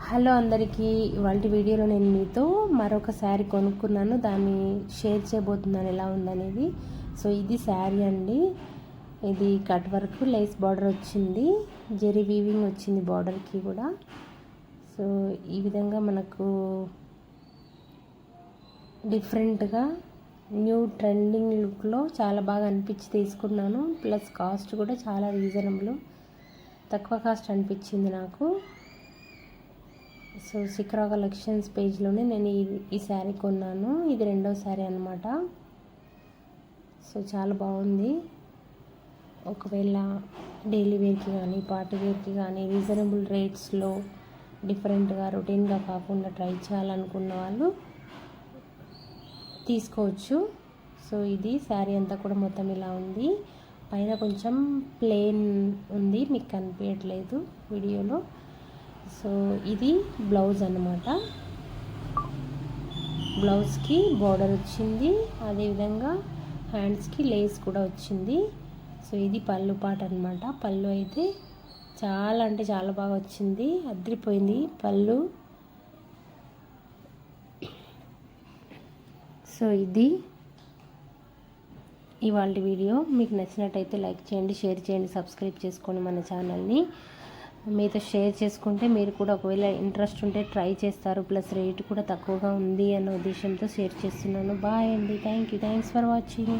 Hello అందరికీ, ఇవాళ వీడియోలో నేను మీతో మరొక శారీ కొనుక్కున్నాను, దాన్ని షేర్ చేయబోతున్నాను ఎలా ఉందనేది. సో ఇది శారీ అండి. ఇది కట్ వర్క్ లేస్ బార్డర్ వచ్చింది, జెరీ వీవింగ్ వచ్చింది బార్డర్కి కూడా. సో ఈ విధంగా మనకు డిఫరెంట్గా న్యూ ట్రెండింగ్ లుక్లో చాలా బాగా అనిపించి తీసుకున్నాను. ప్లస్ కాస్ట్ కూడా చాలా రీజనబుల్, తక్కువ కాస్ట్ అనిపించింది నాకు. సో శిఖరా కలెక్షన్స్ పేజ్లోనే నేను ఈ శారీ కొన్నాను. ఇది రెండో శారీ అనమాట. సో చాలా బాగుంది. ఒకవేళ డైలీ వేర్కి కానీ పార్టీ వేర్కి కానీ రీజనబుల్ రేట్స్లో డిఫరెంట్గా రొటీన్గా కాకుండా ట్రై చేయాలనుకున్న వాళ్ళు తీసుకోవచ్చు. సో ఇది శారీ అంతా కూడా మొత్తం ఇలా ఉంది. పైన కొంచెం ప్లెయిన్ ఉంది, మీకు కనిపించట్లేదు వీడియోలో. సో ఇది బ్లౌజ్ అన్నమాట. బ్లౌజ్కి బార్డర్ వచ్చింది, అదేవిధంగా హ్యాండ్స్కి లేస్ కూడా వచ్చింది. సో ఇది పళ్ళు పాట అనమాట. పళ్ళు అయితే చాలా అంటే చాలా బాగా వచ్చింది, అదిరిపోయింది పళ్ళు. సో ఇది ఇవాళ వీడియో. మీకు నచ్చినట్టయితే లైక్ చేయండి, షేర్ చేయండి, సబ్స్క్రైబ్ చేసుకోండి మన ఛానల్ని. మీతో షేర్ చేసుకుంటే మీరు కూడా ఒకవేళ ఇంట్రెస్ట్ ఉంటే ట్రై చేస్తారు. ప్లస్ రేట్ కూడా తక్కువగా ఉంది అన్న ఉద్దేశంతో షేర్ చేస్తున్నాను. బాయ్ అండి, థ్యాంక్స్ ఫర్ వాచింగ్.